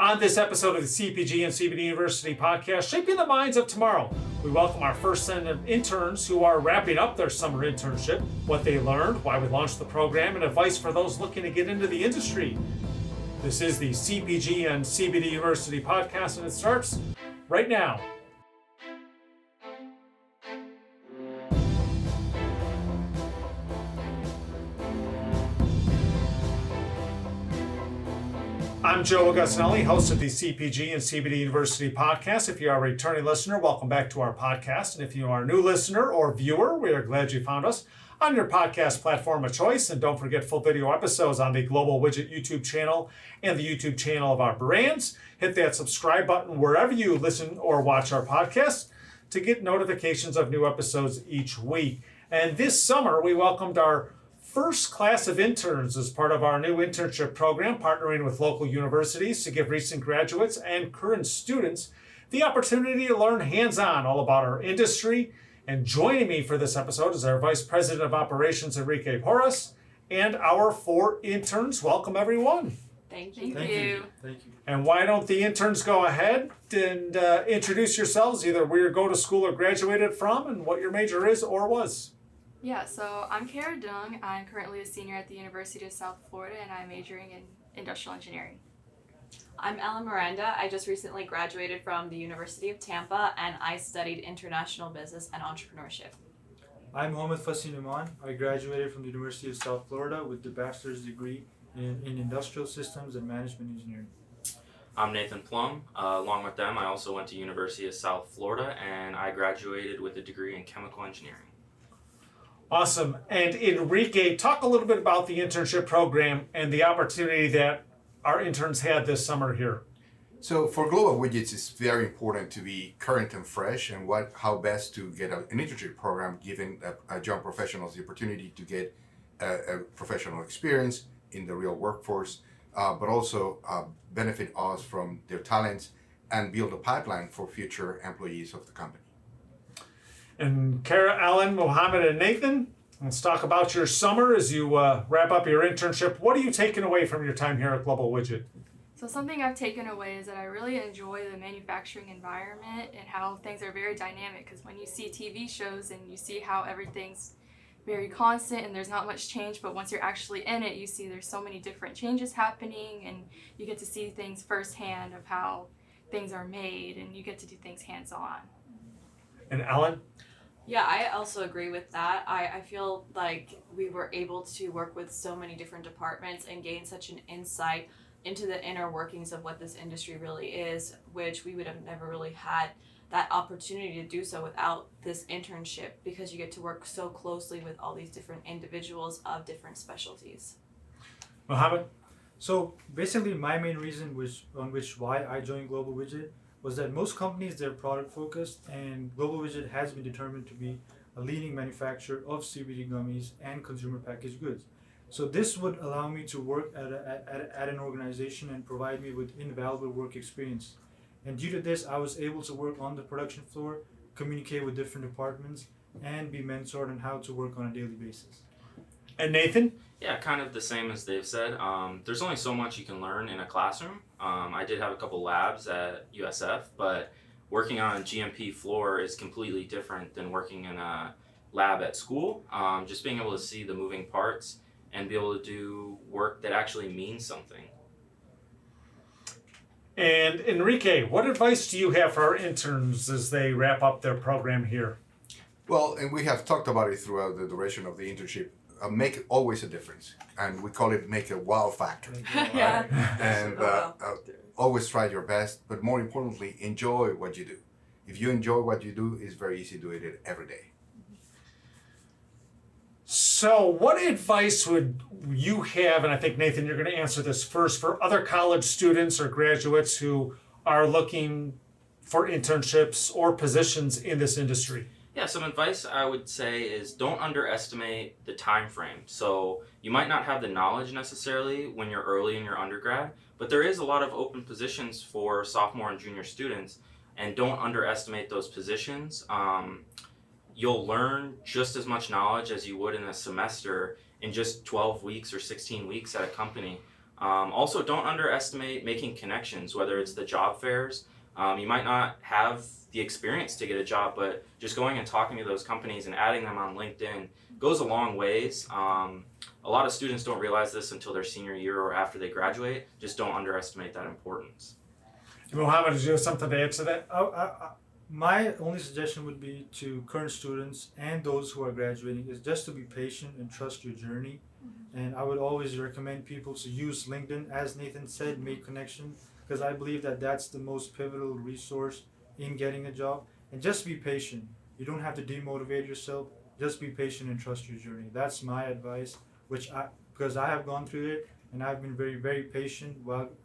On this episode of the CPG and CBD University podcast, Shaping the Minds of Tomorrow, we welcome our first set of interns who are wrapping up their summer internship, what they learned, why we launched the program, and advice for those looking to get into the industry. This is the CPG and CBD University podcast, and it starts right now. I'm Joe Augustinelli, host of the CPG and CBD University podcast. If you are a returning listener, welcome back to our podcast. And if you are a new listener or viewer, we are glad you found us on your podcast platform of choice. And don't forget full video episodes on the Global Widget YouTube channel and the YouTube channel of our brands. Hit that subscribe button wherever you listen or watch our podcast to get notifications of new episodes each week. And this summer, we welcomed our first class of interns as part of our new internship program, partnering with local universities to give recent graduates and current students the opportunity to learn hands-on all about our industry. And joining me for this episode is our Vice President of Operations, Enrique Porras, and our 4 interns. Welcome, everyone. Thank you. Thank you. And why don't the interns go ahead and introduce yourselves, either where you go to school or graduated from, and what your major is or was. Yeah, so I'm Cara Duong. I'm currently a senior at the University of South Florida, and I'm majoring in industrial engineering. I'm Miranda. I just recently graduated from the University of Tampa, and I studied international business and entrepreneurship. I'm Muhammad Nauman. I graduated from the University of South Florida with the bachelor's degree in industrial systems and management engineering. I'm Nathan Plumb. Along with them, I also went to University of South Florida, and I graduated with a degree in chemical engineering. Awesome. And Enrique, talk a little bit about the internship program and the opportunity that our interns had this summer here. So for Global Widgets, it's very important to be current and fresh, and how best to get an internship program, giving young professionals the opportunity to get a professional experience in the real workforce, but also benefit us from their talents and build a pipeline for future employees of the company. And Cara, Alan, Muhammad, and Nathan, let's talk about your summer as you wrap up your internship. What are you taking away from your time here at Global Widget? So something I've taken away is that I really enjoy the manufacturing environment and how things are very dynamic, because when you see TV shows and you see how everything's very constant and there's not much change, but once you're actually in it, you see there's so many different changes happening, and you get to see things firsthand of how things are made, and you get to do things hands-on. And Alan? Yeah, I also agree with that. I feel like we were able to work with so many different departments and gain such an insight into the inner workings of what this industry really is, which we would have never really had that opportunity to do so without this internship, because you get to work so closely with all these different individuals of different specialties. Muhammad? So basically my main reason why I joined Global Widget was that most companies, they're product focused, and Global Widget has been determined to be a leading manufacturer of CBD gummies and consumer packaged goods. So this would allow me to work at an organization and provide me with invaluable work experience. And due to this, I was able to work on the production floor, communicate with different departments, and be mentored on how to work on a daily basis. And Nathan? Yeah, kind of the same as they've said. There's only so much you can learn in a classroom. I did have a couple labs at USF, but working on a GMP floor is completely different than working in a lab at school. Just being able to see the moving parts and be able to do work that actually means something. And Enrique, what advice do you have for our interns as they wrap up their program here? Well, and we have talked about it throughout the duration of the internship. Make always a difference, and we call it make a wow factor. Yeah. And always try your best, but more importantly, enjoy what you do. If you enjoy what you do, it's very easy to do it every day. So what advice would you have, and I think, Nathan, you're going to answer this first, for other college students or graduates who are looking for internships or positions in this industry? Yeah, some advice I would say is don't underestimate the time frame. So you might not have the knowledge necessarily when you're early in your undergrad, but there is a lot of open positions for sophomore and junior students, and don't underestimate those positions. You'll learn just as much knowledge as you would in a semester in just 12 weeks or 16 weeks at a company. Also, don't underestimate making connections, whether it's the job fairs. You might not have the experience to get a job, but just going and talking to those companies and adding them on LinkedIn goes a long ways. A lot of students don't realize this until their senior year or after they graduate. Just don't underestimate that importance. Muhammad, did you have something to add to that? My only suggestion would be to current students and those who are graduating is just to be patient and trust your journey. And I would always recommend people to use LinkedIn, as Nathan said, make connection, because I believe that that's the most pivotal resource in getting a job. And just be patient. You don't have to demotivate yourself. Just be patient and trust your journey. That's my advice, because I have gone through it and I've been very, very patient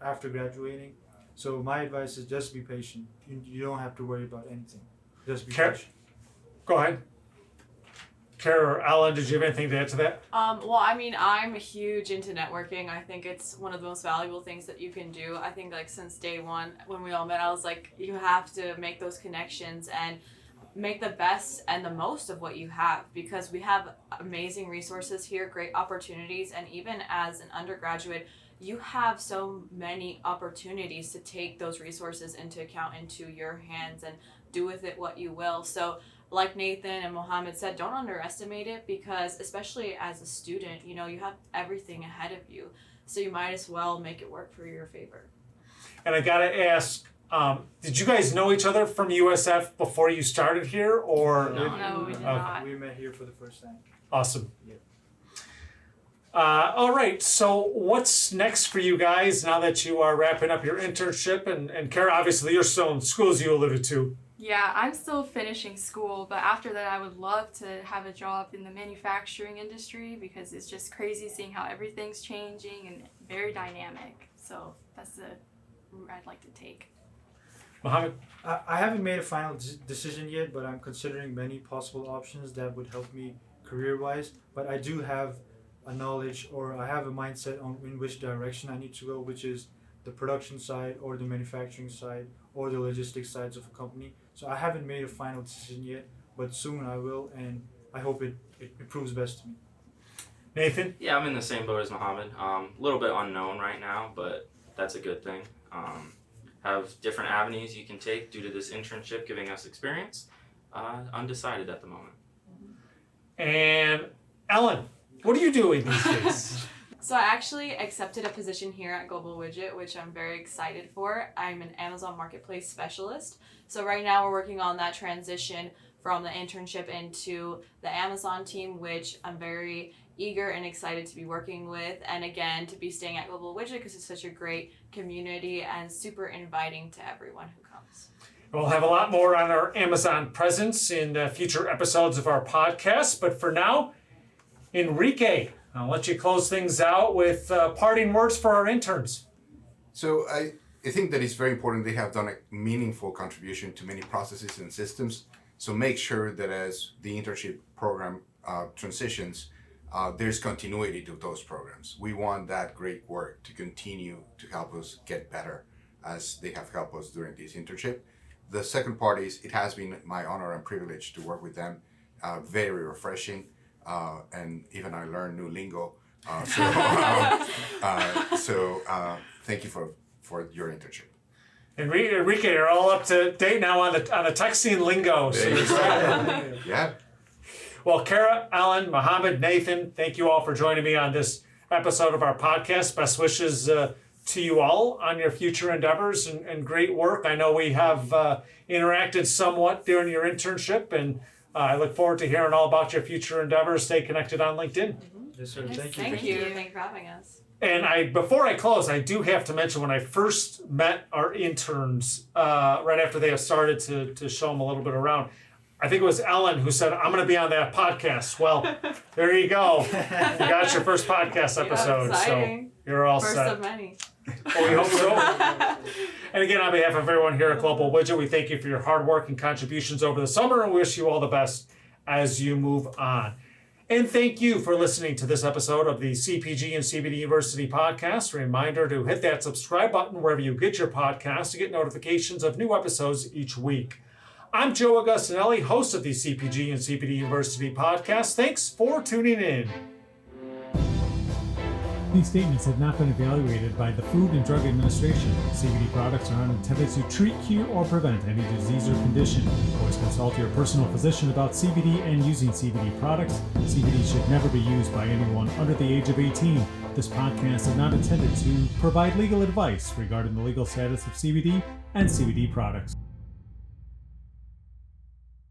after graduating. So my advice is just be patient. You don't have to worry about anything. Just be patient. Go ahead. Cara or Alan, did you have anything to add to that? Well, I mean, I'm huge into networking. I think it's one of the most valuable things that you can do. I think like since day one when we all met, I was like, you have to make those connections and make the best and the most of what you have, because we have amazing resources here, great opportunities, and even as an undergraduate, you have so many opportunities to take those resources into account, into your hands, and do with it what you will. So like Nathan and Muhammad said, don't underestimate it, because especially as a student, you have everything ahead of you. So you might as well make it work for your favor. And I gotta ask, did you guys know each other from USF before you started here, or? No, we did not. We met here for the first time. Awesome. Yeah. All right, so what's next for you guys now that you are wrapping up your internship? And Cara, obviously you're still in school, as you alluded to. Yeah, I'm still finishing school, but after that I would love to have a job in the manufacturing industry, because it's just crazy seeing how everything's changing and very dynamic. So that's the route I'd like to take. Muhammad? I haven't made a final decision yet, but I'm considering many possible options that would help me career-wise. But I do have a knowledge, or I have a mindset on in which direction I need to go, which is the production side or the manufacturing side or the logistics sides of a company. So I haven't made a final decision yet, but soon I will, and I hope it proves best to me. Nathan? Yeah, I'm in the same boat as Muhammad. A little bit unknown right now, but that's a good thing. Have different avenues you can take due to this internship giving us experience. Undecided at the moment. And Ellen, what are you doing these days? So I actually accepted a position here at Global Widget, which I'm very excited for. I'm an Amazon Marketplace specialist. So right now we're working on that transition from the internship into the Amazon team, which I'm very eager and excited to be working with, and again to be staying at Global Widget because it's such a great community and super inviting to everyone who comes. We'll have a lot more on our Amazon presence in future episodes of our podcast, but for now, Enrique, I'll let you close things out with parting words for our interns. So I think that it's very important. They have done a meaningful contribution to many processes and systems. So make sure that as the internship program transitions, there's continuity to those programs. We want that great work to continue to help us get better as they have helped us during this internship. The second part is it has been my honor and privilege to work with them. Very refreshing. And even I learned new lingo. So thank you for your internship. Enrique, you're all up to date now on the texting lingo. So Yeah. Well, Cara, Alan, Muhammad, Nathan, thank you all for joining me on this episode of our podcast. Best wishes to you all on your future endeavors and great work. I know we have interacted somewhat during your internship, and I look forward to hearing all about your future endeavors. Stay connected on LinkedIn. Yes, sir. Yes, Thank you. Thank you. Thank you for having us. And before I close, I do have to mention when I first met our interns, right after they have started to show them a little bit around, I think it was Ellen who said, I'm going to be on that podcast. Well, there you go. You got your first podcast episode. So you're all First set. of many. Well, we hope so. And again, on behalf of everyone here at Global Widget, we thank you for your hard work and contributions over the summer and wish you all the best as you move on. And thank you for listening to this episode of the CPG and CBD University podcast. A reminder to hit that subscribe button wherever you get your podcasts to get notifications of new episodes each week. I'm Joe Augustinelli, host of the CPG and CBD University podcast. Thanks for tuning in. These statements have not been evaluated by the Food and Drug Administration. CBD products are not intended to treat, cure, or prevent any disease or condition. Always consult your personal physician about CBD and using CBD products. CBD should never be used by anyone under the age of 18. This podcast is not intended to provide legal advice regarding the legal status of CBD and CBD products.